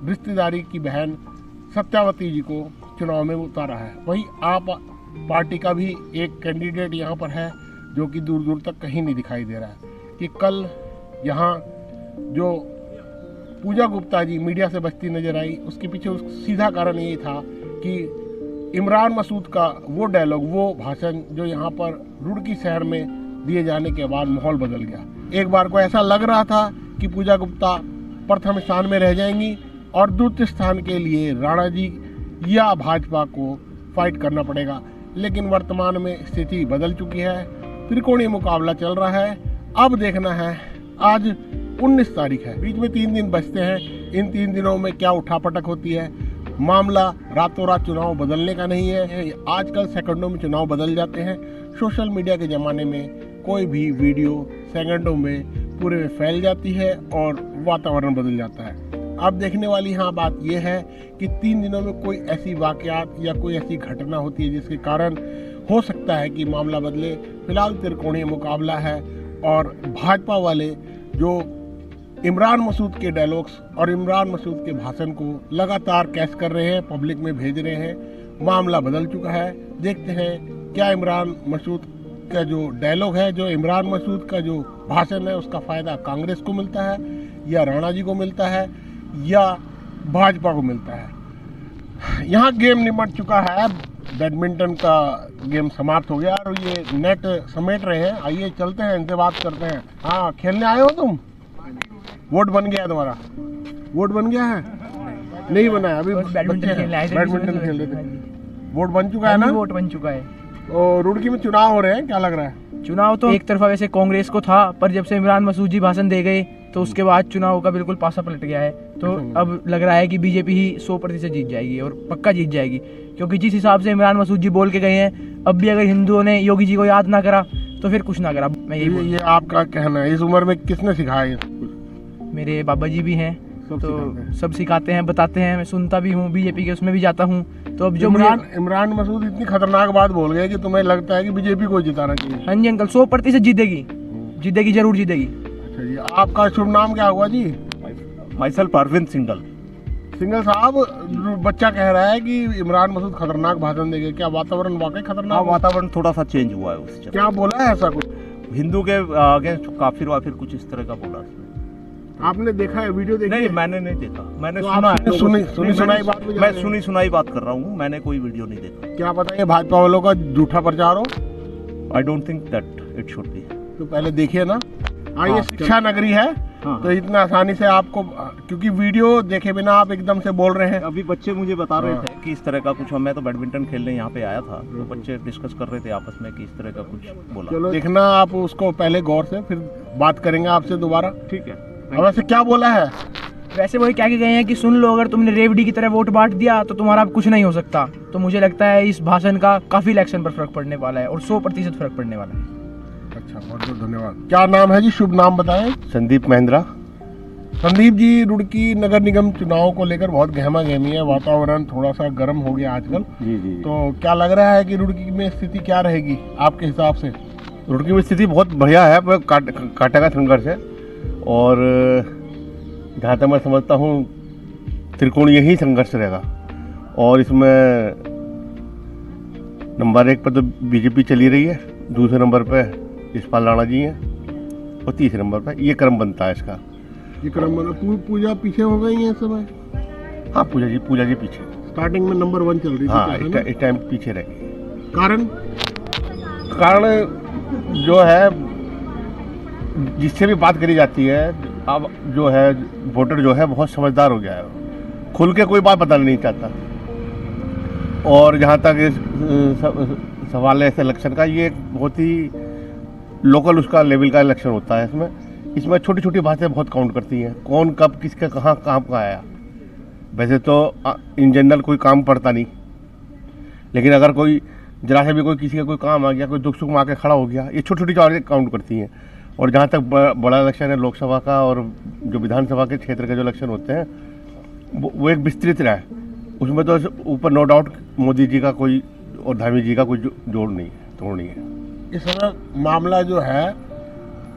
रिश्तेदारी की बहन सत्यावती जी को चुनाव में उतारा है। वहीं आप पार्टी का भी एक कैंडिडेट यहाँ पर है जो कि दूर दूर तक कहीं नहीं दिखाई दे रहा है। कि कल यहाँ जो पूजा गुप्ता जी मीडिया से बचती नजर आई, उसके पीछे सीधा कारण ये था कि इमरान मसूद का वो डायलॉग, वो भाषण जो यहाँ पर रुड़की शहर में दिए जाने के बाद माहौल बदल गया। एक बार को ऐसा लग रहा था कि पूजा गुप्ता प्रथम स्थान में रह जाएंगी और द्वितीय स्थान के लिए राणा जी या भाजपा को फाइट करना पड़ेगा, लेकिन वर्तमान में स्थिति बदल चुकी है। त्रिकोणीय मुकाबला चल रहा है। अब देखना है, आज 19 तारीख है, बीच में 3 दिन बचते हैं। इन 3 दिनों में क्या उठापटक होती है। मामला रातों रात चुनाव बदलने का नहीं है। आजकल सेकंडों में चुनाव बदल जाते हैं। सोशल मीडिया के ज़माने में कोई भी वीडियो सेकंडों में पूरे में फैल जाती है और वातावरण बदल जाता है। अब देखने वाली यहाँ बात यह है कि 3 दिनों में कोई ऐसी वाकयात या कोई ऐसी घटना होती है जिसके कारण हो सकता है कि मामला बदले। फिलहाल त्रिकोणीय मुकाबला है और भाजपा वाले जो इमरान मसूद के डायलॉग्स और इमरान मसूद के भाषण को लगातार कैच कर रहे हैं, पब्लिक में भेज रहे हैं। मामला बदल चुका है। देखते हैं क्या इमरान मसूद का जो डायलॉग है, जो इमरान मसूद का जो भाषण है, उसका फ़ायदा कांग्रेस को मिलता है या राणा जी को मिलता है या भाजपा को मिलता है। यहाँ गेम निमट चुका है। बैडमिंटन का गेम समाप्त हो गया और ये नेट समेट रहे हैं। आइए चलते हैं, इनसे बात करते हैं। हाँ, खेलने आए हो तुम? वोट बन गया है तुम्हारा? वोट बन गया है? नहीं बना है अभी। बैडमिंटन खेल रहे थे। वोट बन चुका है ना? वोट बन चुका है। और रुड़की में चुनाव हो रहे हैं, क्या लग रहा है? चुनाव तो एक तरफा वैसे कांग्रेस को था, पर जब से इमरान मसूद जी भाषण दे गए तो उसके बाद चुनाव का बिल्कुल पासा पलट गया है। तो अब लग रहा है कि बीजेपी ही 100% जीत जाएगी और पक्का जीत जाएगी, क्योंकि जिस हिसाब से इमरान मसूद जी बोल के गए हैं, अब भी अगर हिंदुओं ने योगी जी को याद ना करा तो फिर कुछ ना करा। मैं ये आपका कहना है। इस उम्र में किसने सिखाया? मेरे बाबा जी भी हैं, तो सब सिखाते हैं, बताते हैं। मैं सुनता भी हूँ, बीजेपी के उसमें भी जाता हूँ। तो अब जो इमरान मसूद इतनी खतरनाक बात बोल गए कि तुम्हें लगता है कि बीजेपी को जिताना चाहिए? हाँ जी अंकल, 100% जीतेगी, जीतेगी, जरूर जीतेगी। अच्छा जी, आपका शुभ नाम क्या हुआ जी? माइसेल्फ अरविंद सिंगल। सिंगल साहब, बच्चा कह रहा है कि इमरान मसूद खतरनाक भाषण देंगे, क्या वातावरण वाकई खतरनाक? वातावरण थोड़ा सा चेंज हुआ है उससे। क्या बोला है ऐसा कुछ? हिंदू के अगेंस्ट काफिर वाफिर कुछ इस तरह का बोला। आपने देखा है, वीडियो देखी? नहीं, मैंने नहीं देखा। मैंने तो सुना है, सुनी सुनाई बात। मैं सुनी सुनाई बात कर रहा हूँ, मैंने कोई वीडियो नहीं देखा। क्या पता ये भाजपा वालों का झूठा प्रचार हो? I don't think that it should be. तो पहले देखिए ना। ये शिक्षा नगरी है। हाँ। तो इतना आसानी से आपको, क्योंकि वीडियो देखे बिना आप एकदम से बोल रहे हैं। अभी बच्चे मुझे बता रहे थे कि इस तरह का कुछ, मैं तो बैडमिंटन खेलने यहाँ पे आया था, तो बच्चे डिस्कस कर रहे थे आपस में कि इस तरह का कुछ बोला। चलो देखना आप उसको पहले गौर से, फिर बात करेंगे आपसे दोबारा। ठीक है। वैसे क्या बोला है? वैसे वही क्या गए हैं कि सुन लो, अगर तुमने रेवड़ी की तरह वोट बांट दिया तो तुम्हारा अब कुछ नहीं हो सकता। तो मुझे लगता है इस भाषण का काफी इलेक्शन पर फर्क पड़ने वाला है और 100% फर्क पड़ने वाला है। अच्छा, बहुत बहुत धन्यवाद। क्या नाम है जी? शुभ नाम बताएं। संदीप महिंद्रा। संदीप जी, रुड़की नगर निगम चुनाव को लेकर बहुत गहमा गहमी है, वातावरण थोड़ा सा गर्म हो गया आजकल। जी जी। तो क्या लग रहा है कि रुड़की में स्थिति क्या रहेगी आपके हिसाब से? रुड़की में स्थिति बहुत बढ़िया है, कांटे का संघर्ष है। और जहाँ तक मैं समझता हूँ त्रिकोणीय ही संघर्ष रहेगा। और इसमें नंबर 1 पर तो बीजेपी चली रही है, दूसरे नंबर पे यशपाल राणा जी हैं और तीसरे नंबर पे ये क्रम बनता है इसका। ये क्रम मतलब पूजा पीछे हो गई है इस समय? हाँ, पूजा जी पीछे। स्टार्टिंग में नंबर 1 चल रही थी। हाँ, इस टाइम पीछे रह गई। कारण जो है, जिससे भी बात करी जाती है, अब जो है वोटर जो है बहुत समझदार हो गया है, खुल के कोई बात बताना नहीं चाहता। और जहाँ तक इस सवाल है इस इलेक्शन का, ये बहुत ही लोकल उसका लेवल का इलेक्शन होता है। इसमें छोटी छोटी बातें बहुत काउंट करती हैं। कौन कब किसका कहाँ काम का आया। वैसे तो इन जनरल कोई काम पड़ता नहीं, लेकिन अगर कोई जरा से भी कोई किसी का कोई काम आ गया, कोई दुख सुख में आके खड़ा हो गया, ये छोटी छोटी बातें काउंट करती हैं। और जहाँ तक बड़ा इलेक्शन है लोकसभा का और जो विधानसभा के क्षेत्र के जो इलेक्शन होते हैं, वो एक विस्तृत है। उसमें तो ऊपर नो डाउट मोदी जी का कोई और धामी जी का कोई जोड़ नहीं है, तोड़ नहीं है। इस समय मामला जो है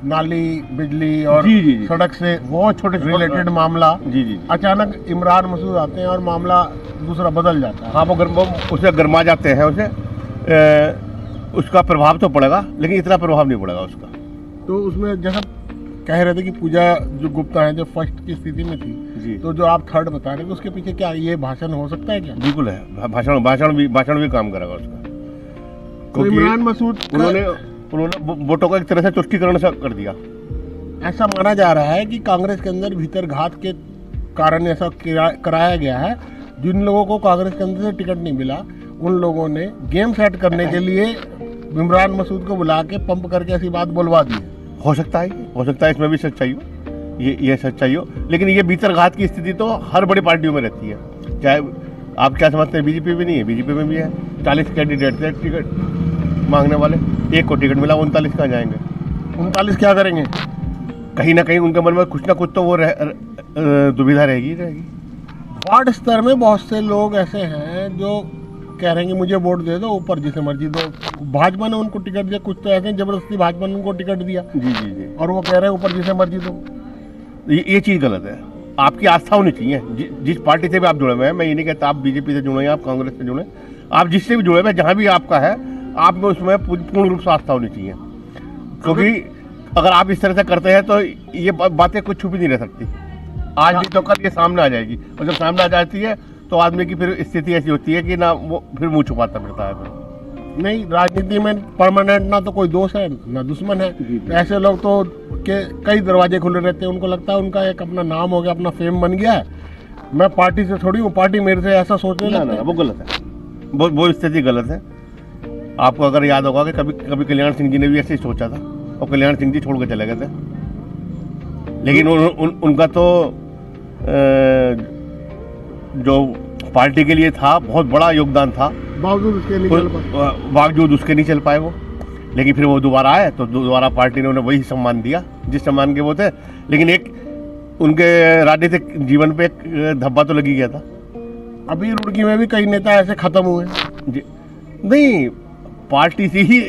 नाली, बिजली और जी, जी, जी। सड़क से बहुत छोटे रिलेटेड मामला, जी जी जी। अचानक इमरान मसूद आते हैं और मामला दूसरा बदल जाता है। हाँ वो उसे गरमा जाते हैं, उसे उसका प्रभाव तो पड़ेगा, लेकिन इतना प्रभाव नहीं पड़ेगा उसका। तो उसमें जैसा कह रहे थे कि पूजा जो गुप्ता है जो फर्स्ट की स्थिति में थी, जी। तो जो आप थर्ड बता रहे थे उसके पीछे क्या ये भाषण हो सकता है क्या? बिल्कुल है, भाषण भी काम करेगा उसका। तो क्योंकि इमरान मसूद उन्होंने वोटों का एक तरह से तुष्टीकरण सा कर दिया। ऐसा माना जा रहा है कि कांग्रेस के अंदर भीतर घात के कारण ऐसा कराया गया है। जिन लोगों को कांग्रेस के अंदर से टिकट नहीं मिला, उन लोगों ने गेम सेट करने के लिए इमरान मसूद को बुला के पंप करके ऐसी बात बुलवा दी है। हो सकता है इसमें भी सच्चाई हो, ये सच्चाई हो, लेकिन ये भीतर घात की स्थिति तो हर बड़ी पार्टियों में रहती है। चाहे आप क्या समझते हैं, बीजेपी में नहीं है, बीजेपी में भी है। 40 कैंडिडेट थे टिकट मांगने वाले, एक को टिकट मिला, 39 कहाँ जाएंगे? 39 क्या करेंगे? कहीं ना कहीं उनके मन में कुछ ना कुछ तो वो दुविधा रहेगी। वार्ड स्तर में बहुत से लोग ऐसे हैं जो कह रहे हैं कि मुझे वोट दे दो, ऊपर जिसे मर्जी दो। भाजपा ने उनको टिकट दिया, कुछ तो ऐसे हैं जबरदस्ती भाजपा ने उनको टिकट दिया, जी जी जी। और वो कह रहे हैं ऊपर जिसे मर्जी दो। ये चीज़ गलत है। आपकी आस्था होनी चाहिए जिस पार्टी से भी आप जुड़े हुए हैं। मैं ये नहीं कहता आप बीजेपी से जुड़े, आप कांग्रेस से जुड़े, आप जिससे भी जुड़े हुए, जहाँ भी आपका है, आप में उसमें पूर्ण रूप से आस्था होनी चाहिए। क्योंकि अगर आप इस तरह से करते हैं तो ये बातें कुछ छुपी नहीं रह सकती। आज भी तो कल ये सामने आ जाएगी, और जब सामने आ जाती है तो आदमी की फिर स्थिति ऐसी होती है कि ना वो फिर मुंह छुपाता फिरता है। फिर नहीं, राजनीति में परमानेंट ना तो कोई दोस्त है ना दुश्मन है। तो ऐसे लोग तो के कई दरवाजे खुले रहते हैं, उनको लगता है उनका एक अपना नाम हो गया, अपना फेम बन गया है, मैं पार्टी से थोड़ी हूँ, पार्टी मेरे से, ऐसा सोचने लगता है। वो गलत है, वो स्थिति गलत है। आपको अगर याद होगा कि कभी कल्याण सिंह जी ने भी ऐसे ही सोचा था, और कल्याण सिंह जी छोड़ के चले गए थे। लेकिन उनका तो जो पार्टी के लिए था बहुत बड़ा योगदान था, बावजूद उसके नहीं चल पाए वो। लेकिन फिर वो दोबारा आए तो दोबारा पार्टी ने उन्हें वही सम्मान दिया जिस सम्मान के वो थे। लेकिन एक उनके राजनीतिक जीवन पे एक धब्बा तो लगी गया था। अभी रुड़की में भी कई नेता ऐसे खत्म हुए। नहीं, पार्टी से ही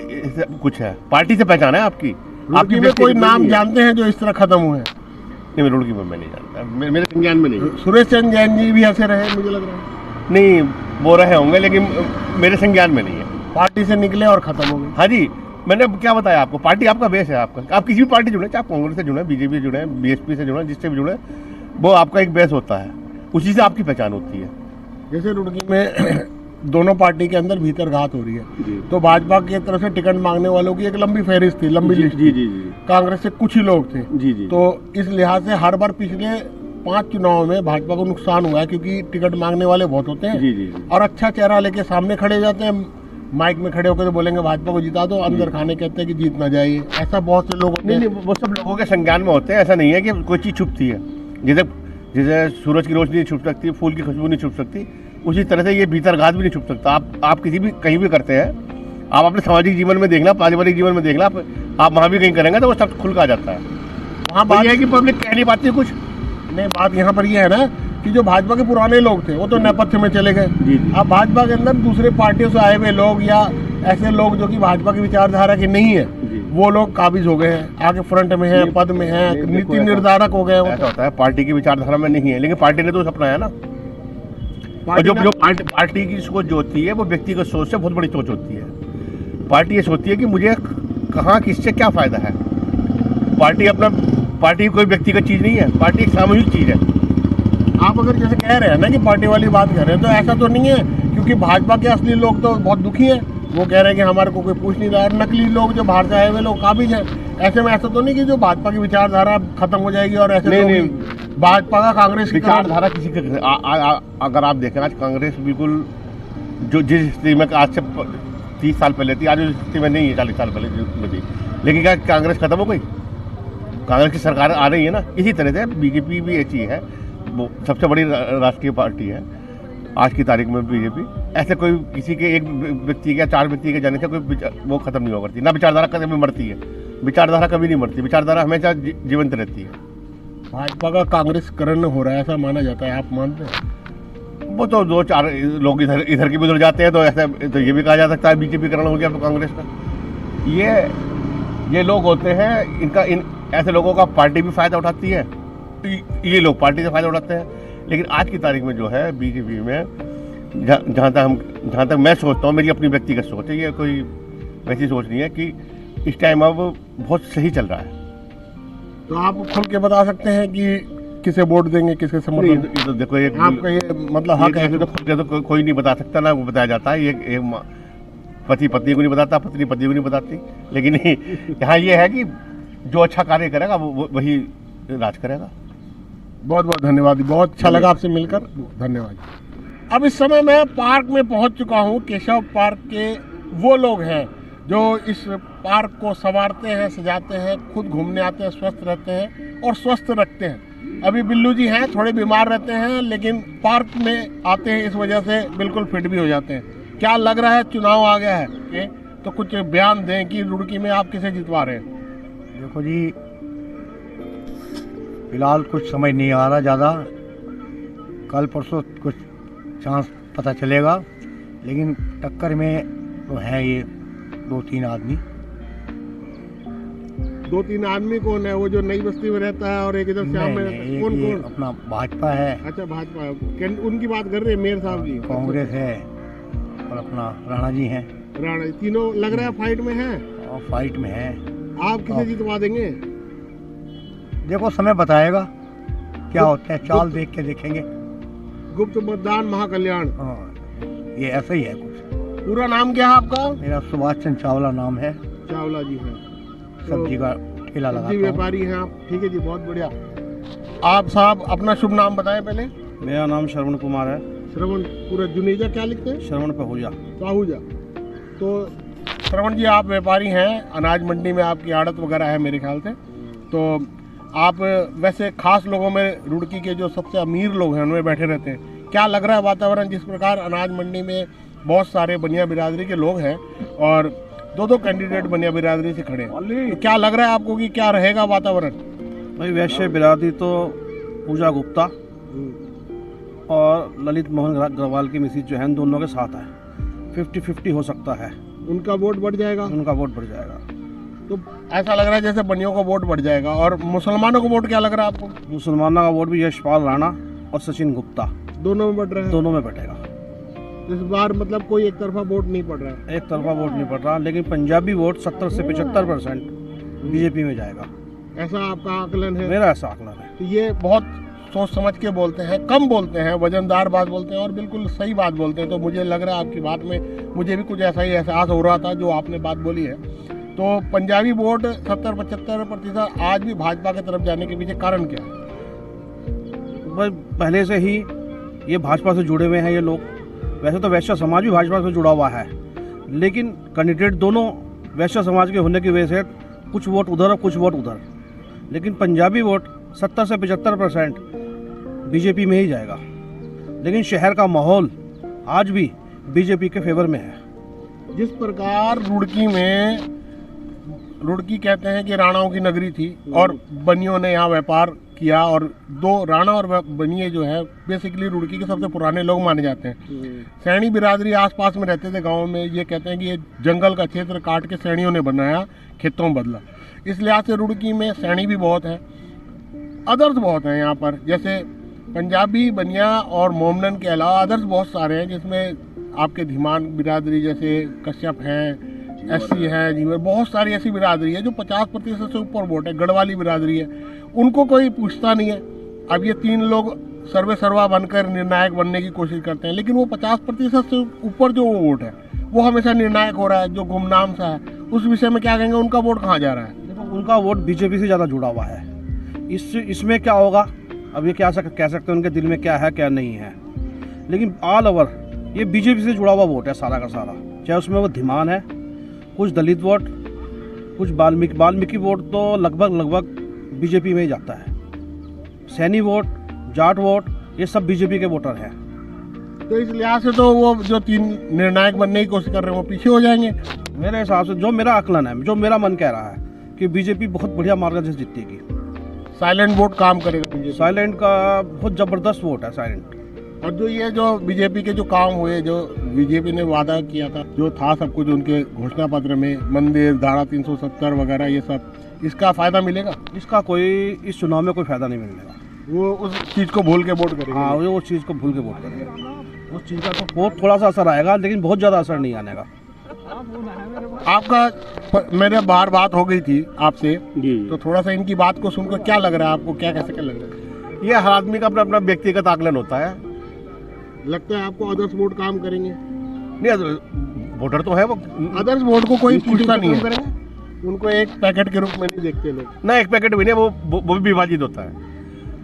कुछ है, पार्टी से पहचान है आपकी। रुड़की में कोई नाम जानते हैं जो इस तरह खत्म हुए हैं? नहीं, मैं रुड़की में मैं नहीं जानता, मेरे संज्ञान में नहीं। सुरेश चंद्र जैन जी भी ऐसे रहे, मुझे लग रहा है। नहीं, वो रहे होंगे, लेकिन मेरे संज्ञान में नहीं है। पार्टी से निकले और खत्म हो गए। हाँ जी, मैंने क्या बताया आपको, पार्टी आपका बेस है। आपका, आप किसी भी पार्टी जुड़े, चाहे आप कांग्रेस से जुड़े, बीजेपी से जुड़े, बीएसपी से जुड़े, जिससे भी जुड़े, वो आपका एक बेस होता है, उसी से आपकी पहचान होती है। जैसे रुड़की में दोनों पार्टी के अंदर भीतर घात हो रही है, तो भाजपा की तरफ से टिकट मांगने वालों की एक लंबी फहरिस्त थी, लंबी लिस्ट। जी जी जी। कांग्रेस से कुछ ही लोग थे। जी जी। तो इस लिहाज से हर बार पिछले 5 चुनाव में भाजपा को नुकसान हुआ है, क्योंकि टिकट मांगने वाले बहुत होते हैं। जी जी जी। और अच्छा चेहरा लेके सामने खड़े जाते हैं, माइक में खड़े होकर तो बोलेंगे भाजपा को जिता दो, अंदर खाने कहते हैं कि जीत ना जाइए। ऐसा बहुत से लोग होते हैं। नहीं, वो सब लोगों के संज्ञान में होते हैं। ऐसा नहीं है कि कोई चीज़ छुपती है। जैसे सूरज की रोशनी नहीं छुप सकती, फूल की खुशबू नहीं छुप सकती, उसी तरह से ये भीतर घात भी नहीं छुप सकता। आप किसी भी कहीं भी करते हैं, आप अपने सामाजिक जीवन में देखना, पारिवारिक जीवन में देखना, आप वहाँ भी कहीं करेंगे तो वो सब खुल का जाता है। वहाँ बात यह है कि पब्लिक कह नहीं पाती कुछ। नहीं, बात यहाँ पर ये है ना कि जो भाजपा के पुराने लोग थे वो तो नेपथ्य में चले गए। अब भाजपा के अंदर दूसरे पार्टियों से आए हुए लोग या ऐसे लोग जो कि भाजपा की विचारधारा के नहीं है, वो लोग काबिज हो गए हैं, आगे फ्रंट में है, पद में है, नीति निर्धारक हो गए। ऐसा होता है, पार्टी की विचारधारा में नहीं है, लेकिन पार्टी ने तो अपनाया ना। और जो पार्टी की सोच जो होती है वो व्यक्तिगत सोच से बहुत बड़ी सोच होती है। पार्टी ये सोचती है कि मुझे कहाँ किससे क्या फायदा है। पार्टी कोई व्यक्तिगत चीज नहीं है, पार्टी एक सामूहिक चीज है। आप अगर जैसे कह रहे हैं ना कि पार्टी वाली बात कर रहे हैं, तो ऐसा तो नहीं है, क्योंकि भाजपा के असली लोग तो बहुत दुखी हैं। वो कह रहे हैं कि हमारे को कोई पूछ नहीं रहा है। नकली लोग जो बाहर से आए हुए लोग काबिज हैं। ऐसे में ऐसा तो नहीं कि जो भाजपा की विचारधारा खत्म हो जाएगी और ऐसे नहीं, भाजपा का कांग्रेस की विचारधारा किसी का अगर आप देखें, आज कांग्रेस बिल्कुल जो जिस स्थिति में आज से 30 साल पहले थी, आज उस स्थिति में नहीं है, 40 साल पहले में थी। लेकिन क्या कांग्रेस खत्म हो गई? कांग्रेस की सरकार आ रही है ना। इसी तरह से बीजेपी भी ऐसी है, वो सबसे बड़ी राष्ट्रीय पार्टी है आज की तारीख में बीजेपी। ऐसे कोई किसी के एक व्यक्ति के या 4 व्यक्ति के जाने से कोई वो खत्म नहीं हो करती ना। विचारधारा कभी मरती है, विचारधारा कभी नहीं मरती, विचारधारा हमेशा जीवंत रहती है। भाजपा का कांग्रेसकरण हो रहा है ऐसा माना जाता है, आप मानते हैं? वो तो 2-4 लोग इधर के भी उधर जाते हैं, तो ऐसा तो ये भी कहा जा सकता है बीजेपी करण हो गया तो कांग्रेस का। ये ये लोग होते हैं, इन ऐसे लोगों का पार्टी भी फ़ायदा उठाती है, ये लोग पार्टी से फ़ायदा उठाते हैं। लेकिन आज की तारीख में जो है बीजेपी में, जहाँ तक मैं सोचता हूँ, मेरी अपनी व्यक्तिगत सोच है, ये कोई वैसी सोच नहीं है कि इस टाइम अब बहुत सही चल रहा है। तो आप खुल के बता सकते हैं कि किसे वोट देंगे, किसके समर्थन? ये तो देखो, एक आपका ये मतलब हक है। तो कोई नहीं बता सकता ना, वो बताया जाता है। ये पति पत्नी को नहीं बताता, पत्नी पति को नहीं बताती। लेकिन यहाँ ये है कि जो अच्छा कार्य करेगा वही राज करेगा। बहुत बहुत धन्यवाद, बहुत अच्छा लगा आपसे मिलकर, धन्यवाद। अब इस समय मैं पार्क में पहुंच चुका हूं। केशव पार्क के वो लोग हैं जो इस पार्क को संवारते हैं, सजाते हैं, खुद घूमने आते हैं, स्वस्थ रहते हैं और स्वस्थ रखते हैं। अभी बिल्लू जी हैं, थोड़े बीमार रहते हैं, लेकिन पार्क में आते हैं, इस वजह से बिल्कुल फिट भी हो जाते हैं। क्या लग रहा है, चुनाव आ गया है तो कुछ बयान दें कि रुड़की में आप किसे जितवा रहे हैं? देखो जी, फिलहाल कुछ समझ नहीं आ रहा ज़्यादा, कल परसों कुछ चांस पता चलेगा। लेकिन टक्कर में तो है ये 2-3 आदमी। 2-3 आदमी कौन है? वो जो नई बस्ती में रहता है और एक इधर श्याम में रहता है, कौन ये कौन? अपना भाजपा है, अच्छा, भाजपा है। उनकी बात कर रहे हैं मेयर साहब जी? कांग्रेस है और अपना राणा जी हैं। राणा जी, तीनों लग रहा है फाइट में हैं। और फाइट में है। आप किसे जितवा देंगे? देखो समय बताएगा क्या होता है, चाल देख के देखेंगे। गुप्त मतदान महाकल्याण। हाँ, ये ऐसा ही है कुछ। पूरा नाम क्या है आपका? मेरा सुभाष चंद्र चावला नाम है, चावला जी है। सब्जी का ठेला लगाता सब्जी हूँ। व्यापारी हैं आप? ठीक है जी, बहुत बढ़िया। आप साहब अपना शुभ नाम बताएं पहले। मेरा नाम श्रवण कुमार है। श्रवण, पूरा जुनेजा क्या लिखते हैं? श्रवण पहुजा। साहूजा। तो श्रवण जी, आप व्यापारी हैं, अनाज मंडी में आपकी आड़त वगैरह है मेरे ख्याल से। तो आप वैसे खास लोगों में, रुड़की के जो सबसे अमीर लोग हैं उनमें बैठे रहते हैं। क्या लग रहा है वातावरण, जिस प्रकार अनाज मंडी में बहुत सारे बनिया बिरादरी के लोग हैं और 2-2 कैंडिडेट बनिया बिरादरी से खड़े हैं, तो क्या लग रहा है आपको कि क्या रहेगा वातावरण? भाई वैश्य बिरादरी तो पूजा गुप्ता और ललित मोहन अग्रवाल की मिसेज जो है, इन दोनों के साथ है। 50-50 हो सकता है, उनका वोट बढ़ जाएगा। उनका वोट बढ़ जाएगा। तो ऐसा लग रहा है जैसे बनियों का वोट बढ़ जाएगा। और मुसलमानों का वोट क्या लग रहा है आपको? मुसलमानों का वोट भी यशपाल राणा और सचिन गुप्ता दोनों में बढ़ रहा है। दोनों में बैठेगा। इस बार मतलब कोई एक तरफा वोट नहीं पड़ रहा है। एक तरफा वोट नहीं पड़ रहा, लेकिन पंजाबी वोट 70 से 75% बीजेपी में जाएगा, ऐसा आपका आकलन है? मेरा ऐसा आकलन है। तो ये बहुत सोच समझ के बोलते हैं, कम बोलते हैं, वजनदार बात बोलते हैं और बिल्कुल सही बात बोलते हैं। तो मुझे लग रहा है आपकी बात में मुझे भी कुछ ऐसा ही एहसास हो रहा था जो आपने बात बोली है। तो पंजाबी वोट 70-75% आज भी भाजपा की तरफ जाने के पीछे कारण क्या है? भाई पहले से ही ये भाजपा से जुड़े हुए हैं ये लोग। वैसे तो वैश्य समाज भी भाजपा से जुड़ा हुआ है, लेकिन कैंडिडेट दोनों वैश्य समाज के होने की वजह से कुछ वोट उधर और कुछ वोट उधर। लेकिन पंजाबी वोट 70 से 75% बीजेपी में ही जाएगा। लेकिन शहर का माहौल आज भी बीजेपी के फेवर में है। जिस प्रकार रुड़की कहते हैं कि राणाओं की नगरी थी और बनियों ने यहाँ व्यापार किया, और 2 राणा और बनिए जो है बेसिकली रुड़की के सबसे पुराने लोग माने जाते हैं। सैनी बिरादरी आसपास में रहते थे गाँव में। ये कहते हैं कि ये जंगल का क्षेत्र काट के सैनियों ने बनाया, खेतों में बदला। इस लिहाज से रुड़की में सैनी भी बहुत हैं, अदर्स बहुत हैं यहाँ पर। जैसे पंजाबी, बनिया और मोमनन के अलावा अदर्स बहुत सारे हैं, जिसमें आपके धीमान बिरादरी जैसे कश्यप हैं, एससी है, जीवर, बहुत सारी ऐसी बिरादरी है जो 50% से ऊपर वोट है। गढ़वाली बिरादरी है, उनको कोई पूछता नहीं है। अब ये 3 लोग सर्वे सर्वा बनकर निर्णायक बनने की कोशिश करते हैं, लेकिन वो 50% से ऊपर जो वो वोट है वो हमेशा निर्णायक हो रहा है, जो गुमनाम सा है। उस विषय में क्या कहेंगे, उनका वोट कहाँ जा रहा है? देखो, उनका वोट बीजेपी से ज़्यादा जुड़ा हुआ है। इसमें क्या होगा अब ये कह सकते हैं उनके दिल में क्या है क्या नहीं है। लेकिन ऑल ओवर ये बीजेपी से जुड़ा हुआ वोट है सारा का सारा। चाहे उसमें वो धीमान है, कुछ दलित वोट, कुछ वाल्मीकि वोट तो लगभग बीजेपी में ही जाता है। सैनी वोट, जाट वोट, ये सब बीजेपी के वोटर हैं। तो इस लिहाज से तो वो जो 3 निर्णायक बनने की कोशिश कर रहे हैं वो पीछे हो जाएंगे। मेरे हिसाब से जो मेरा आकलन है, जो मेरा मन कह रहा है कि बीजेपी बहुत बढ़िया मार्जिन से जीतेगी। साइलेंट वोट काम करेगा। साइलेंट का बहुत ज़बरदस्त वोट है साइलेंट। और जो ये जो बीजेपी के जो काम हुए, जो बीजेपी ने वादा किया था, जो था सब कुछ उनके घोषणा पत्र में, मंदिर, धारा 370 वगैरह, ये सब, इसका फायदा मिलेगा? इसका कोई इस चुनाव में कोई फायदा नहीं मिलेगा। वो उस चीज को भूल के वोट करेंगे। हाँ, वो उस चीज़ को भूल के वोट करेंगे। उस चीज़ का तो बहुत थोड़ा सा असर आएगा, लेकिन बहुत ज़्यादा असर नहीं आने का। आपका मेरे बाहर बात हो गई थी आपसे, जी तो थोड़ा सा इनकी बात को सुनकर क्या लग रहा है आपको? क्या कैसे क्या लग रहा है? ये हर आदमी का अपना अपना व्यक्तिगत आकलन होता है। लगता है आपको अदर्स वोट काम करेंगे? नहीं, वोटर तो है वो, अदर्स वोट को कोई पूछता नहीं है, उनको एक पैकेट के रूप में नहीं देखते लोग। ना एक पैकेट भी नहीं, वो भी विभाजित होता है,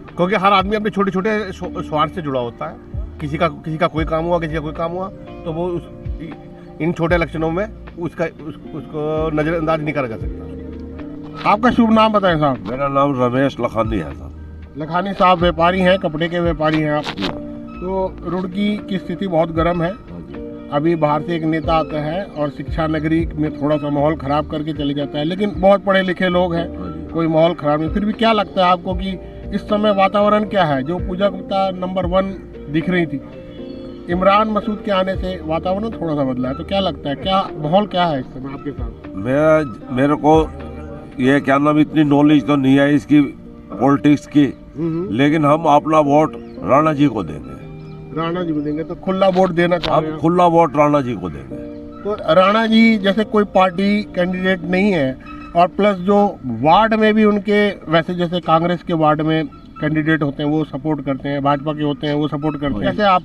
क्योंकि हर आदमी अपने छोटे छोटे स्वार्थ से जुड़ा होता है। किसी का कोई काम हुआ, किसी का कोई काम हुआ, तो वो इन छोटे इलेक्शनों में उसको नजरअंदाज नहीं करा जा सकता। आपका शुभ नाम बताएं साहब? मेरा नाम रमेश लखानी है साहब। लखानी साहब व्यापारी हैं, कपड़े के व्यापारी हैं आप। तो रुड़की की स्थिति बहुत गर्म है। अभी बाहर से एक नेता आता है और शिक्षा नगरी में थोड़ा सा माहौल खराब करके चले जाता है, लेकिन बहुत पढ़े लिखे लोग हैं, कोई माहौल खराब नहीं। फिर भी क्या लगता है आपको कि इस समय वातावरण क्या है? जो पूजा गुप्ता नंबर 1 दिख रही थी, इमरान मसूद के आने से वातावरण थोड़ा सा बदला है, तो क्या लगता है, क्या माहौल क्या है इस समय आपके साथ? मेरे को ये क्या नाम, इतनी नॉलेज तो नहीं है इसकी पॉलिटिक्स की, लेकिन हम अपना वोट राणा जी को देंगे। राणा जी को देंगे? तो खुला वोट देना चाह रहे हम हैं? खुला वोट राणा जी को देंगे। तो राणा जी जैसे कोई पार्टी कैंडिडेट नहीं है, और प्लस जो वार्ड में भी उनके, वैसे जैसे कांग्रेस के वार्ड में कैंडिडेट होते हैं वो सपोर्ट करते हैं, भाजपा के होते हैं वो सपोर्ट करते हैं, कैसे आप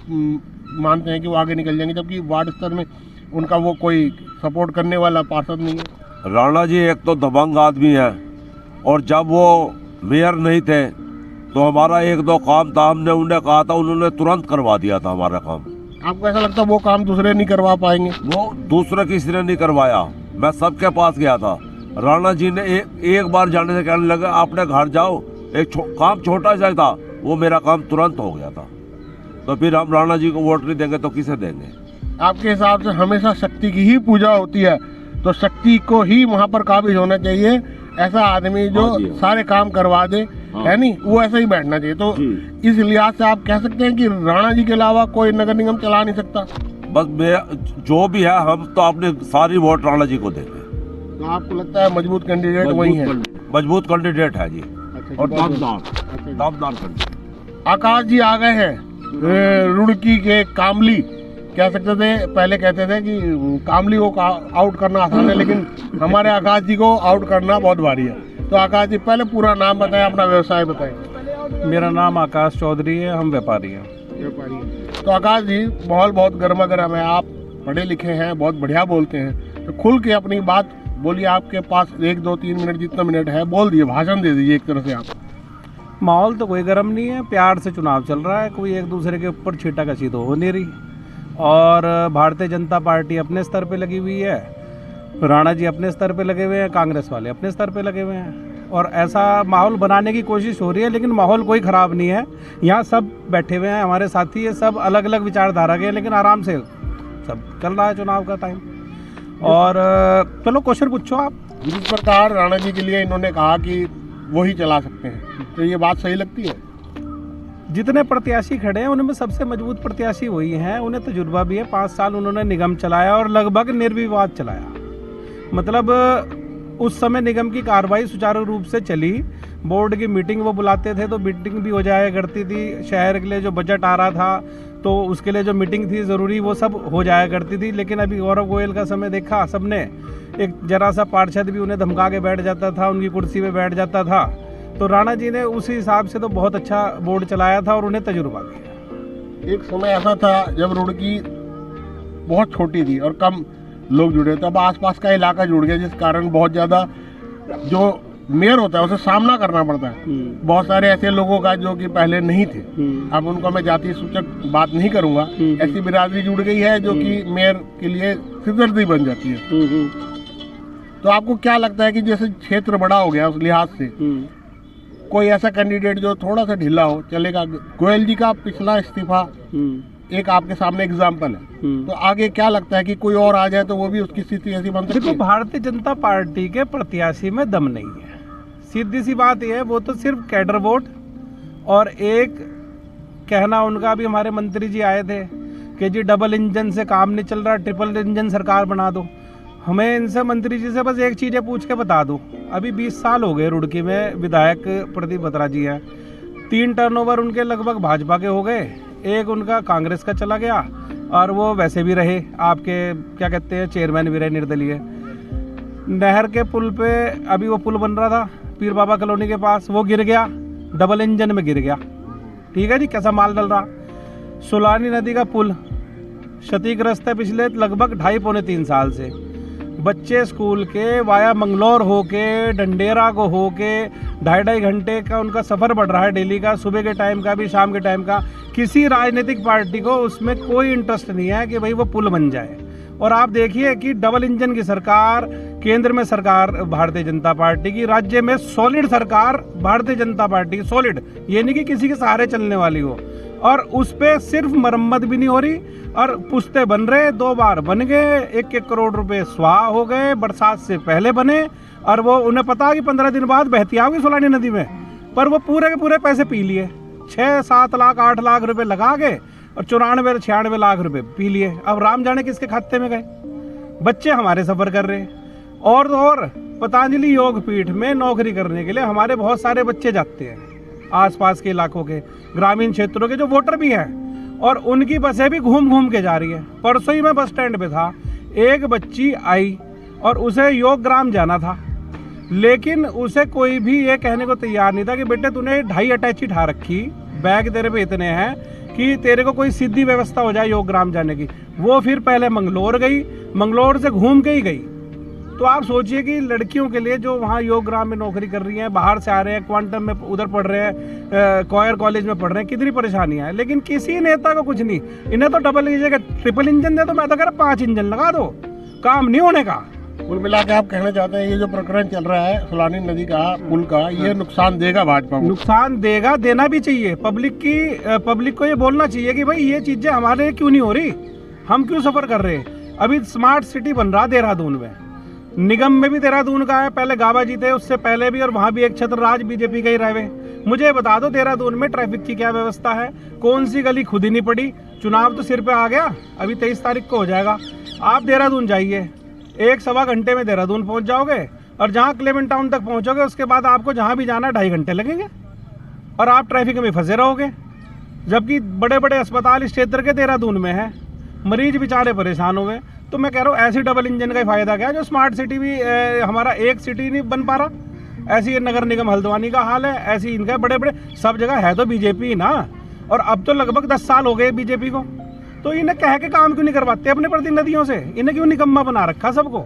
मानते हैं कि वो आगे निकल जाएंगे, जबकि वार्ड स्तर में उनका वो कोई सपोर्ट करने वाला पार्षद नहीं है? राणा जी एक तो दबंग आदमी है, और जब वो मेयर नहीं थे तो हमारा 1-2 काम था, हमने उन्हें कहा था, उन्होंने तुरंत करवा दिया था हमारा काम। आपको ऐसा लगता है वो काम दूसरे नहीं करवा पाएंगे? वो दूसरे किसी ने नहीं करवाया, मैं सबके पास गया था। राणा जी ने एक बार जाने से कहने लगे अपने घर जाओ, काम छोटा सा था, वो मेरा काम तुरंत हो गया था। तो फिर हम राणा जी को वोट नहीं देंगे तो किसे देंगे? आपके हिसाब से हमेशा शक्ति की ही पूजा होती है, तो शक्ति को ही वहाँ पर काबिज होना चाहिए। ऐसा आदमी जो सारे काम करवा दे, है नहीं, वो ऐसा ही बैठना चाहिए। तो इस लिहाज से आप कह सकते हैं कि राणा जी के अलावा कोई नगर निगम चला नहीं सकता? बस जो भी है हम तो अपने सारी वोट राणा जी को देंगे। तो आपको लगता है मजबूत कैंडिडेट वही है? मजबूत कैंडिडेट है जी, अच्छा, और दमदार कैंडिडेट। आकाश जी आ गए हैं, रुड़की के कामली कह सकते थे, पहले कहते थे कि कामली को आउट करना आसान है, लेकिन हमारे आकाश जी को आउट करना बहुत भारी है। तो आकाश जी पहले पूरा नाम बताएं, अपना व्यवसाय बताएं। मेरा नाम आकाश चौधरी है, हम व्यापारी हैं। व्यापारी हैं। तो आकाश जी माहौल बहुत गर्मा गर्म है, आप पढ़े लिखे हैं, बहुत बढ़िया बोलते हैं, तो खुल के अपनी बात बोलिए। आपके पास 1, 2, 3 मिनट जितना मिनट है बोल दिए, भाषण दे दीजिए एक तरह से आप। माहौल तो कोई गर्म नहीं है, प्यार से चुनाव चल रहा है, कोई एक दूसरे के ऊपर छींटाकशी तो हो नहीं रही। और भारतीय जनता पार्टी अपने स्तर पे लगी हुई है, राणा जी अपने स्तर पे लगे हुए हैं, कांग्रेस वाले अपने स्तर पे लगे हुए हैं, और ऐसा माहौल बनाने की कोशिश हो रही है। लेकिन माहौल कोई ख़राब नहीं है, यहाँ सब बैठे हुए हैं हमारे साथी, ये सब अलग अलग विचारधारा के हैं, लेकिन आराम से सब चल रहा है चुनाव का टाइम। और चलो क्वेश्चन पूछो आप। जिस प्रकार राणा जी के लिए इन्होंने कहा कि वही चला सकते हैं, तो ये बात सही लगती है? जितने प्रत्याशी खड़े हैं उनमें सबसे मजबूत प्रत्याशी वही हैं, उन्हें तजुर्बा भी है, 5 साल उन्होंने निगम चलाया और लगभग निर्विवाद चलाया। मतलब उस समय निगम की कार्रवाई सुचारू रूप से चली, बोर्ड की मीटिंग वो बुलाते थे तो मीटिंग भी हो जाया करती थी, शहर के लिए जो बजट आ रहा था तो उसके लिए जो मीटिंग थी ज़रूरी वो सब हो जाया करती थी। लेकिन अभी गौरव गोयल का समय देखा सबने, एक जरा सा पार्षद भी उन्हें धमका के बैठ जाता था, उनकी कुर्सी पे बैठ जाता था। तो राणा जी ने उसी हिसाब से तो बहुत अच्छा बोर्ड चलाया था और उन्हें तजुर्बा दिया। एक समय ऐसा था जब रुड़की बहुत छोटी थी और कम लोग जुड़े, तब आसपास का इलाका जुड़ गया, जिस कारण बहुत ज़्यादा जो मेयर होता है उसे सामना करना पड़ता है। बहुत सारे ऐसे लोगों का जो कि पहले नहीं थे, अब उनका मैं जाति सूचक बात नहीं करूंगा, ऐसी बिरादरी जुड़ गई है जो कि मेयर के लिए सिरदर्दी बन जाती है। तो आपको क्या लगता है कि जैसे क्षेत्र बड़ा हो गया उस लिहाज से, कोई ऐसा कैंडिडेट जो थोड़ा सा ढीला हो चलेगा? गोयल जी का पिछला इस्तीफा एक आपके सामने एग्जाम्पल है, तो आगे क्या लगता है कि कोई और आ जाए तो वो भी उसकी स्थिति ऐसी बन सकती है? देखो, भारतीय जनता पार्टी के प्रत्याशी में दम नहीं है, सीधी सी बात यह है। वो तो सिर्फ कैडर वोट और एक कहना उनका, अभी हमारे मंत्री जी आए थे कि जी डबल इंजन से काम नहीं चल रहा, ट्रिपल इंजन सरकार बना दो। हमें इनसे, मंत्री जी से बस एक चीज़ पूछ के बता दो, अभी 20 साल हो गए रुड़की में विधायक प्रदीप बत्रा जी हैं, 3 टर्नओवर उनके लगभग भाजपा के हो गए, एक उनका कांग्रेस का चला गया और वो वैसे भी रहे आपके क्या कहते हैं चेयरमैन भी रहे निर्दलीय। नहर के पुल पे अभी वो पुल बन रहा था पीर बाबा कॉलोनी के पास, वो गिर गया, डबल इंजन में गिर गया। ठीक है जी, कैसा माल डल रहा। सुलानी नदी का पुल क्षतिग्रस्त है पिछले लगभग 2.5-3 साल से। बच्चे स्कूल के वाया मंगलौर होके डंडेरा को होके 2.5 घंटे का उनका सफ़र बढ़ रहा है डेली का, सुबह के टाइम का भी शाम के टाइम का। किसी राजनीतिक पार्टी को उसमें कोई इंटरेस्ट नहीं है कि भाई वो पुल बन जाए। और आप देखिए कि डबल इंजन की सरकार, केंद्र में सरकार भारतीय जनता पार्टी की, राज्य में सॉलिड सरकार भारतीय जनता पार्टी की, सॉलिड, ये नहीं कि किसी के सहारे चलने वाली हो। और उस पर सिर्फ मरम्मत भी नहीं हो रही और पुश्ते बन रहे, 2 बार बन गए, 1-1 करोड़ रुपए स्वाह हो गए, बरसात से पहले बने। और वो उन्हें पता है कि 15 दिन बाद बहती आओगी सुलानी नदी में, पर वो पूरे के पूरे पैसे पी लिए, 6-7 लाख 8 लाख रुपए लगा के और 94-96 लाख रुपए पी लिए। अब राम जाने किसके खाते में गए। बच्चे हमारे सफ़र कर रहे हैं। और पतंजलि योग पीठ में नौकरी करने के लिए हमारे बहुत सारे बच्चे जाते हैं, आसपास के इलाकों के, ग्रामीण क्षेत्रों के जो वोटर भी हैं, और उनकी बसें भी घूम घूम के जा रही है। परसों ही मैं बस स्टैंड पे था, एक बच्ची आई और उसे योग ग्राम जाना था, लेकिन उसे कोई भी ये कहने को तैयार नहीं था कि बेटे तूने 2.5 अटैची ठा रखी, बैग तेरे पे इतने हैं कि तेरे को कोई सीधी व्यवस्था हो जाए योग ग्राम जाने की। वो फिर पहले मंगलौर गई, मंगलौर से घूम के ही गई। तो आप सोचिए कि लड़कियों के लिए जो वहाँ योग ग्राम में नौकरी कर रही हैं, बाहर से आ रहे हैं, क्वांटम में उधर पढ़ रहे हैं, कॉयर कॉलेज में पढ़ रहे हैं, कितनी परेशानियाँ हैं। लेकिन किसी नेता को कुछ नहीं, इन्हें तो डबल इंजन, ट्रिपल इंजन दे, तो मैं तो कह रहा 5 इंजन लगा दो, काम नहीं होने का। कुल मिला के आप कहना चाहते हैं ये जो प्रकरण चल रहा है सुलानी नदी का पुल का, ये नुकसान देगा भाजपा को? नुकसान देगा, देना भी चाहिए। पब्लिक को ये बोलना चाहिए कि भाई ये चीजें हमारे क्यों नहीं हो रही, हम क्यों सफर कर रहे हैं। अभी स्मार्ट सिटी बन रहा देहरादून में, निगम में भी देहरादून का है, पहले गाबा जी थे, उससे पहले भी, और वहाँ भी एक छत्रराज बीजेपी का ही रहे। मुझे बता दो देहरादून में ट्रैफिक की क्या व्यवस्था है, कौन सी गली खुद ही नहीं पड़ी। चुनाव तो सिर पे आ गया, अभी 23 तारीख को हो जाएगा। आप देहरादून जाइए, 1-1.25 घंटे में देहरादून पहुँच जाओगे, और जहाँ क्लेमेंट टाउन तक पहुँचोगे उसके बाद आपको जहाँ भी जाना 2.5 घंटे लगेंगे और आप ट्रैफिक में फंसे रहोगे। जबकि बड़े बड़े अस्पताल इस क्षेत्र के देहरादून में है, मरीज बेचारे परेशान हो गए। तो मैं कह रहा हूँ ऐसी डबल इंजन का फायदा क्या, जो स्मार्ट सिटी भी हमारा एक सिटी नहीं बन पा रहा। ऐसी नगर निगम हल्द्वानी का हाल है, ऐसी इनका बड़े बड़े सब जगह है तो बीजेपी ना। और अब तो लगभग 10 साल हो गए बीजेपी को, तो इन्हें कह के काम क्यों नहीं करवाते अपने प्रतिनिधियों से, इन्हें क्यों निकम्मा बना रखा सबको।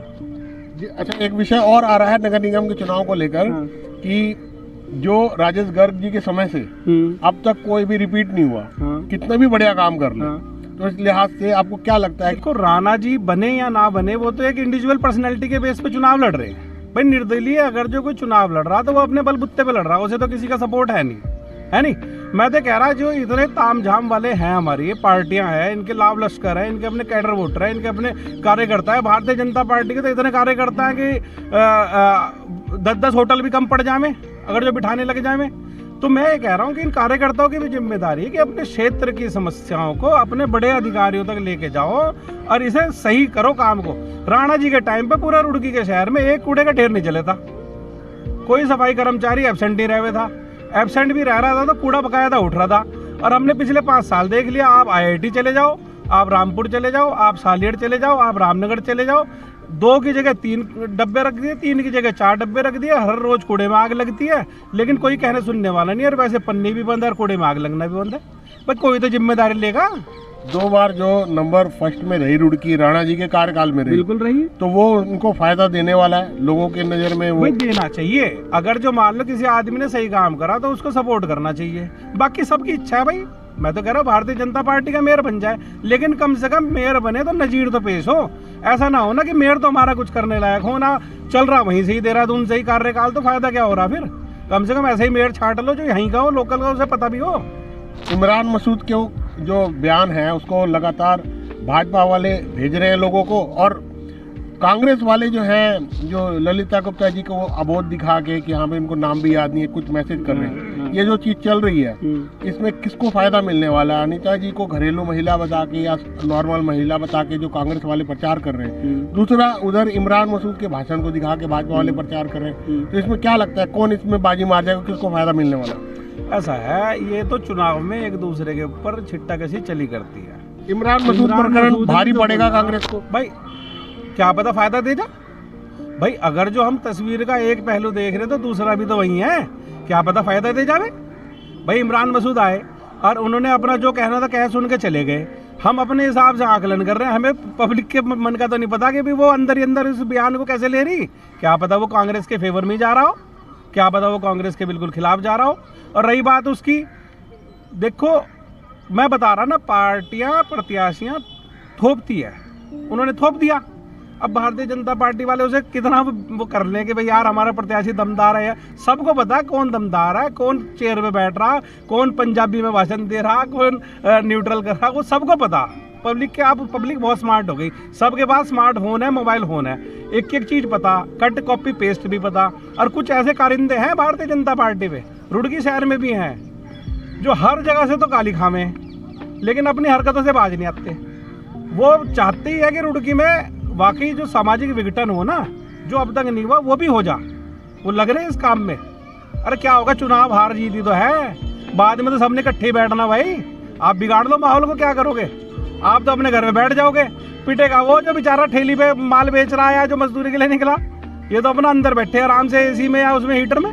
जी अच्छा, एक विषय और आ रहा है नगर निगम के चुनाव को लेकर कि जो राजेश गर्ग जी के समय से अब तक कोई भी रिपीट नहीं हुआ, कितना भी बढ़िया काम कर ले, तो इस लिहाज से आपको क्या लगता है? देखो, राणा जी बने या ना बने, वो तो एक इंडिविजुअल पर्सनैलिटी के बेस पे चुनाव लड़ रहे हैं। भाई निर्दलीय अगर जो कोई चुनाव लड़ रहा तो वो अपने बलबुत्ते पे लड़ रहा, उसे तो किसी का सपोर्ट है नहीं। मैं तो कह रहा जो इतने तामझाम वाले हैं, हमारी ये पार्टियां हैं, इनके लाभ लश्कर है, इनके अपने कैडर वोटर है, इनके अपने कार्यकर्ता है। भारतीय जनता पार्टी के तो इतने कार्यकर्ता है कि 10-10 होटल भी कम पड़ जाए अगर जो बिठाने लग जाए। तो मैं ये कह रहा हूँ कि इन कार्यकर्ताओं की भी जिम्मेदारी है कि अपने क्षेत्र की समस्याओं को अपने बड़े अधिकारियों तक लेके जाओ और इसे सही करो काम को। राणा जी के टाइम पे पूरा रुड़की के शहर में एक कूड़े का ढेर नहीं चले था, कोई सफाई कर्मचारी एब्सेंट नहीं रहे था, एब्सेंट भी रह रहा था तो कूड़ा बकायदा उठ रहा था। और हमने पिछले 5 साल देख लिया, आप IIT चले जाओ, आप रामपुर चले जाओ, आप सालियर चले जाओ, आप रामनगर चले जाओ, 2 की जगह 3 डब्बे रख दिए, 3 की जगह 4 डब्बे रख दिए। हर रोज कूड़े में आग लगती है, लेकिन कोई कहने सुनने वाला नहीं है। और वैसे पन्नी भी बंद है और कूड़े में आग लगना भी बंद है। भाई कोई तो जिम्मेदारी लेगा। 2 बार जो नंबर फर्स्ट में रही रुड़की राणा जी के कार्यकाल में रही, बिल्कुल रही, तो वो उनको फायदा देने वाला है लोगों के नजर में, वो देना चाहिए। अगर जो मान लो किसी आदमी ने सही काम करा तो उसको सपोर्ट करना चाहिए, बाकी सबकी इच्छा है। भाई मैं तो कह रहा हूँ भारतीय जनता पार्टी का मेयर बन जाए, लेकिन कम से कम मेयर बने तो नजीर तो पेश हो। ऐसा ना हो ना कि मेयर तो हमारा कुछ करने लायक हो ना, चल रहा वहीं से ही देहरादून से ही कार्यकाल, तो फायदा क्या हो रहा फिर। कम से कम ऐसे ही मेयर छाट लो जो यहीं का हो, लोकल का, उसे पता भी हो। इमरान मसूद के जो बयान है उसको लगातार भाजपा वाले भेज रहे हैं लोगों को, और कांग्रेस वाले जो हैं, जो ललिता गुप्ता जी को अबोध दिखा के कि हाँ भाई इनको नाम भी याद नहीं है, कुछ मैसेज कर रहे हैं। ये जो चीज चल रही है इसमें किसको फायदा मिलने वाला है? अनिता जी को घरेलू महिला बता के या नॉर्मल महिला बता के जो कांग्रेस वाले प्रचार कर रहे हैं, दूसरा उधर इमरान मसूद के भाषण को दिखा के भाजपा वाले प्रचार कर रहे हैं, तो इसमें क्या लगता है कौन इसमें बाजी मार जाएगा, किसको फायदा मिलने वाला? ऐसा है, ये तो चुनाव में एक दूसरे के ऊपर छिट्टा कसी चली करती है। इमरान मसूद प्रकरण भारी पड़ेगा कांग्रेस को। भाई क्या पता फायदा दे जा। भाई अगर जो हम तस्वीर का एक पहलू देख रहे तो दूसरा भी तो वही है, क्या पता फायदा दे जावे। भाई इमरान मसूद आए और उन्होंने अपना जो कहना था कह सुन के चले गए। हम अपने हिसाब से आकलन कर रहे हैं, हमें पब्लिक के मन का तो नहीं पता कि भी वो अंदर ही अंदर इस बयान को कैसे ले रही। क्या पता वो कांग्रेस के फेवर में जा रहा हो, क्या पता वो कांग्रेस के बिल्कुल खिलाफ जा रहा हो। और रही बात उसकी, देखो मैं बता रहा ना, पार्टियां प्रत्याशियां थोपती है, उन्होंने थोप दिया। अब भारतीय जनता पार्टी वाले उसे कितना वो कर लें कि भाई यार हमारा प्रत्याशी दमदार है। सबको पता है कौन दमदार है, कौन चेयर पे बैठ रहा, कौन पंजाबी में भाषण दे रहा, कौन न्यूट्रल कर रहा, वो सबको पता। पब्लिक बहुत स्मार्ट हो गई, सबके पास स्मार्टफोन है, मोबाइल फोन है, एक एक चीज पता, कट कॉपी पेस्ट भी पता। और कुछ ऐसे कारिंदे हैं भारतीय जनता पार्टी पे, रुड़की शहर में भी हैं, जो हर जगह से तो काली खामे लेकिन अपनी हरकतों से बाज नहीं आते। वो चाहते ही है कि रुड़की में वाकई जो सामाजिक विघटन हो ना, जो अब तक नहीं हुआ, वो भी हो जा। वो लग रहे हैं इस काम में। अरे क्या होगा, चुनाव हार जीती तो है, बाद में तो सबने इकट्ठे बैठना। भाई आप बिगाड़ दो माहौल को, क्या करोगे? आप तो अपने घर में बैठ जाओगे। पिटेगा वो जो बेचारा ठेली पे माल बेच रहा है या जो मजदूरी के लिए निकला, ये तो अपना अंदर बैठे आराम से एसी में या उसमें हीटर में।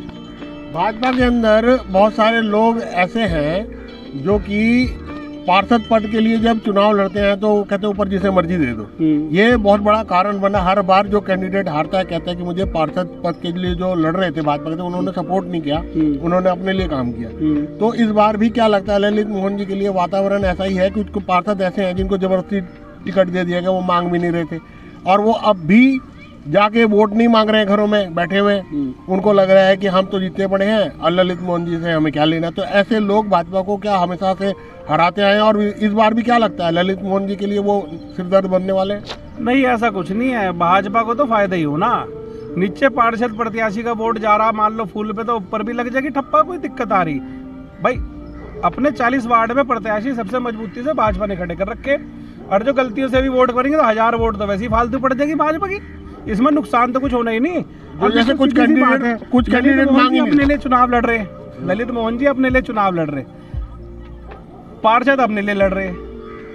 भाजपा के अंदर बहुत सारे लोग ऐसे हैं जो कि पार्षद पद के लिए जब चुनाव लड़ते हैं तो कहते हैं ऊपर जिसे मर्जी दे दो। ये बहुत बड़ा कारण बना। हर बार जो कैंडिडेट हारता है कहता है कि मुझे पार्षद पद के लिए जो लड़ रहे थे भाजपा के, उन्होंने सपोर्ट नहीं किया, उन्होंने अपने लिए काम किया। तो इस बार भी क्या लगता है ललित मोहन जी के लिए वातावरण ऐसा ही है कि उसको पार्षद ऐसे हैं जिनको जबरदस्ती टिकट दे दिया गया, वो मांग भी नहीं रहे थे और वो अब भी जाके वोट नहीं मांग रहे हैं घरों में बैठे हुए। उनको लग रहा है कि हम तो जीते पड़े हैं और ललित मोहन जी से हमें क्या लेना। तो ऐसे लोग भाजपा को क्या हमेशा से हराते आए हैं और इस बार भी क्या लगता है ललित मोहन जी के लिए वो सिरदर्द बनने वाले हैं? नहीं, ऐसा कुछ नहीं है। भाजपा को तो फायदा ही हो ना। नीचे पार्षद प्रत्याशी का वोट जा रहा, मान लो फूल पे, तो ऊपर भी लग जाएगी ठप्पा, कोई दिक्कत आ रही। भाई अपने 40 वार्ड में प्रत्याशी सबसे मजबूती से भाजपा ने खड़े कर रखे, और जो गलतियों से भी वोट करेंगे तो 1000 वोट तो वैसे ही फालतू पड़ जाएगी भाजपा की। इसमें नुकसान तो कुछ होना ही नहीं। और जैसे कुछ कैंडिडेट अपने लिए चुनाव लड़ रहे हैं, ललित मोहन जी अपने लिए चुनाव लड़ रहे, पार्षद अपने लिए लड़ रहे।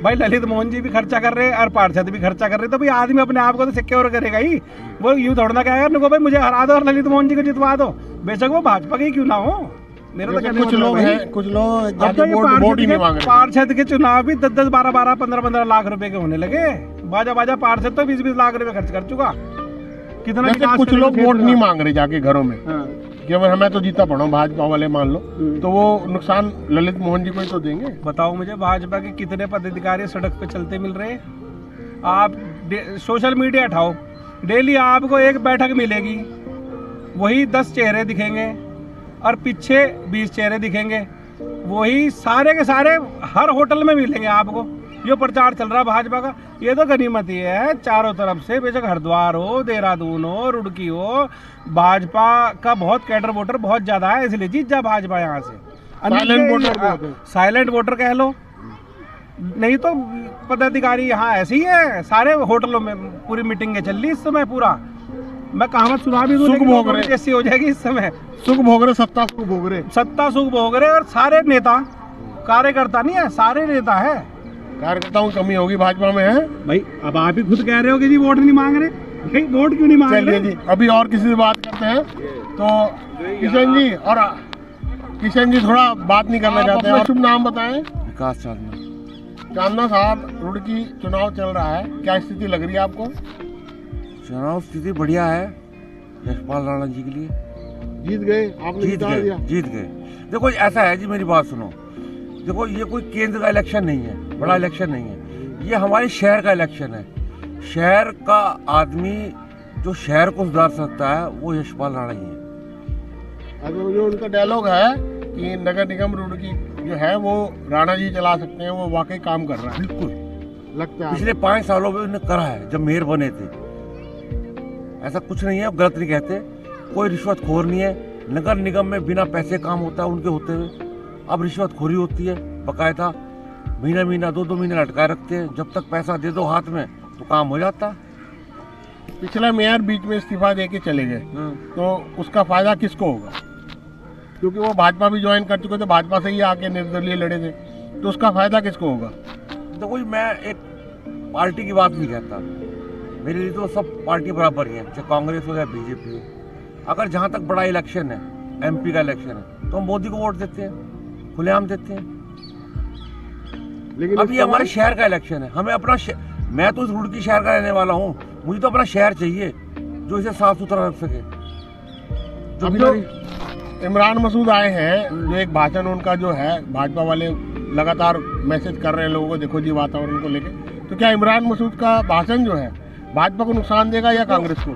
भाई ललित मोहन जी भी खर्चा कर रहे हैं और पार्षद भी खर्चा कर रहे, तो भाई आदमी अपने आप को तो सिक्योर करेगा ही। वो यूं थोड़ा ना कहेगा नुको भाई मुझे हरा दो और ललित मोहन जी को जितवा दो, बेशक वो भाजपा के ही क्यों ना हो। मेरा तो कुछ लोग हैं, कुछ लोग जाके वोट ही नहीं मांग रहे। पार्षद के चुनाव भी 10-10, 12-12, 15-15 लाख रुपए के होने लगे। बाजा पार्षद तो 20-20 लाख रुपए खर्च कर चुका। कितना कुछ लोग वोट नहीं मांग रहे जाके घरों में कि मैं तो जीता पड़ा हूँ, भाजपा वाले मान लो, तो वो नुकसान ललित मोहन जी को ही तो देंगे। बताओ मुझे, भाजपा के कितने पदाधिकारी सड़क पे चलते मिल रहे हैं? आप सोशल मीडिया उठाओ, डेली आपको एक बैठक मिलेगी, वही 10 चेहरे दिखेंगे और पीछे 20 चेहरे दिखेंगे, वही सारे के सारे हर होटल में मिलेंगे आपको। जो प्रचार चल रहा है भाजपा का, ये तो गनीमत ही है चारों तरफ से, बेशक हरिद्वार हो, देहरादून हो, रुड़की हो, भाजपा का बहुत कैडर वोटर बहुत ज्यादा है, इसलिए जीत जा भाजपा यहाँ से। साइलेंट वोटर कह लो, नहीं तो पदाधिकारी यहाँ ऐसे ही है। सारे होटलों में पूरी मीटिंगें चल रही इस समय, पूरा मैं कहावत सुना भी दूं, सुख भोग रहे जैसी हो जाएगी इस समय। सुख भोग रहे, सत्ता सुख भोग रहे, सत्ता सुख भोग रहे। और सारे नेता, कार्यकर्ता नहीं है, सारे नेता है। कार्यकर्ताओं की कमी होगी भाजपा में है भाई। अब आप ही खुद कह रहे हो कि जी वोट नहीं मांग रहे, भाई वोट क्यों नहीं मांग रहे? जी अभी और किसी से बात करते हैं। तो किशन जी थोड़ा बात नहीं करना चाहते हैं, और शुभ नाम बताएं। विकास चांदना। चांदना साहब, रुड़की चुनाव चल रहा है, क्या स्थिति लग रही है आपको? चुनाव स्थिति बढ़िया है यशपाल राणा जी के लिए। जीत गए आपने? जीत गए। देखो ऐसा है जी, मेरी बात सुनो। देखो ये कोई केंद्र का इलेक्शन नहीं है, बड़ा इलेक्शन नहीं है, ये हमारे शहर का इलेक्शन है। शहर का आदमी जो शहर को सुधार सकता है वो यशपाल राणा ही है। अगर जो उनका डायलॉग है कि नगर निगम रुड़की जो है वो राणा जी चला सकते हैं, वो वाकई काम कर रहा है। बिल्कुल लगता है पिछले 5 सालों में उन्होंने करा है, जब मेयर बने थे। ऐसा कुछ नहीं है, गलत नहीं कहते, कोई रिश्वतखोर नहीं है, नगर निगम में बिना पैसे काम होता है उनके होते हुए। अब रिश्वतखोरी होती है बकायदा, महीना महीना 2-2 महीने लटकाए रखते हैं। जब तक पैसा दे दो हाथ में तो काम हो जाता। पिछला मेयर बीच में इस्तीफा दे के चले गए, तो उसका फायदा किसको होगा? क्योंकि वो भाजपा भी ज्वाइन कर चुके थे, भाजपा से ही आके निर्दलीय लड़े थे, तो उसका फायदा किसको होगा? देखो मैं एक पार्टी की बात नहीं कहता, मेरे लिए तो सब पार्टी बराबर ही है, चाहे कांग्रेस हो या बीजेपी हो। अगर जहाँ तक बड़ा इलेक्शन है, एमपी का इलेक्शन है, तो हम मोदी को वोट देते हैं, खुलेआम देते हैं। लेकिन अब ये हमारे शहर का इलेक्शन है, हमें अपना मैं तो इस रुड़की शहर का रहने वाला हूँ, मुझे तो अपना शहर चाहिए जो इसे साफ सुथरा रख सके। अब जो इमरान मसूद आए हैं, जो एक भाषण उनका जो है, भाजपा वाले लगातार मैसेज कर रहे हैं लोगों को, देखो जी वातावरण को लेके, तो क्या इमरान मसूद का भाषण जो है भाजपा को नुकसान देगा या कांग्रेस को?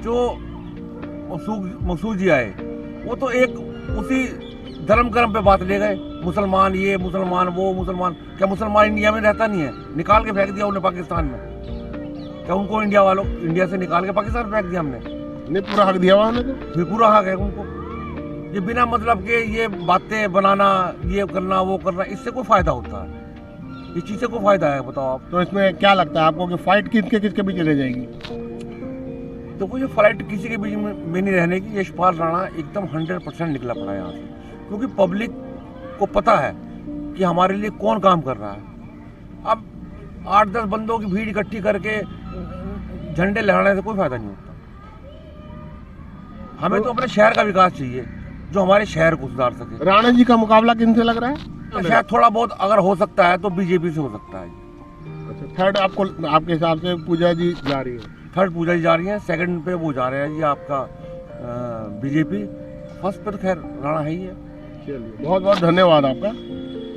जो मसूद जी आए वो तो एक उसी धर्म कर्म पे बात ले गए, मुसलमान ये मुसलमान वो मुसलमान। क्या मुसलमान इंडिया में रहता नहीं है? निकाल के फेंक दिया उन्हें पाकिस्तान में। क्या उनको इंडिया से निकाल के पाकिस्तान में फेंक दिया हमने? नहीं, पूरा हक दिया हुआ उन्हें, तो फिर पूरा हक है उनको। ये बिना मतलब के ये बातें बनाना, ये करना वो करना, इससे कोई फायदा होता है? इस चीज से कोई फायदा है बताओ आप? तो इसमें क्या लगता है आपको कि फाइट किसके बीच रह जाएगी? तो वो ये फ्लाइट किसी के बीच में नहीं रहने की। यशपाल राणा एकदम 100% निकला पड़ा यहाँ से, क्योंकि पब्लिक को पता है कि हमारे लिए कौन काम कर रहा है। अब 8-10 बंदों की भीड़ इकट्ठी करके झंडे लहराने से कोई फायदा नहीं होता। हमें तो अपने शहर का विकास चाहिए, जो हमारे शहर को सुधार सके। राणा जी का मुकाबला किनसे लग रहा है? शायद थोड़ा बहुत अगर हो सकता है तो बीजेपी से हो सकता है। अच्छा, थर्ड आपके हिसाब से पूजा जी जा रही है? थर्ड पूजा जी जा रही है, सेकंड पे वो जा रहे हैं जी आपका बीजेपी, फर्स्ट पे तो खैर राणा है ही है। चलिए, बहुत बहुत धन्यवाद आपका।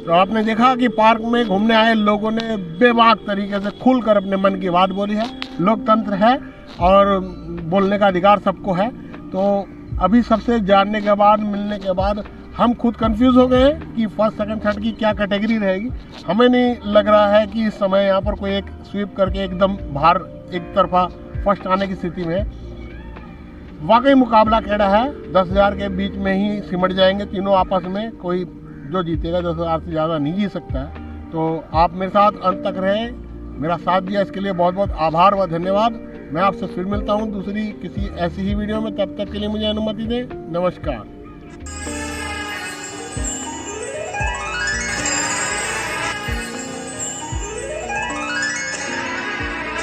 तो आपने देखा कि पार्क में घूमने आए लोगों ने बेबाक तरीके से खुलकर अपने मन की बात बोली है। लोकतंत्र है और बोलने का अधिकार सबको है। तो अभी सबसे जानने के बाद, मिलने के बाद हम खुद कंफ्यूज हो गए कि फर्स्ट सेकंड थर्ड की क्या कैटेगरी रहेगी। हमें नहीं लग रहा है कि इस समय यहाँ पर कोई एक स्वीप करके एकदम बाहर एक तरफा फर्स्ट आने की स्थिति में। वाकई मुकाबला टेढ़ा है, 10,000 के बीच में ही सिमट जाएंगे तीनों आपस में। कोई जो जीतेगा 10,000 से ज़्यादा नहीं जीत सकता है। तो आप मेरे साथ अंत तक रहे, मेरा साथ दिया, इसके लिए बहुत बहुत आभार व धन्यवाद। मैं आपसे फिर मिलता हूँ दूसरी किसी ऐसी ही वीडियो में, तब तक के लिए मुझे अनुमति दें। नमस्कार।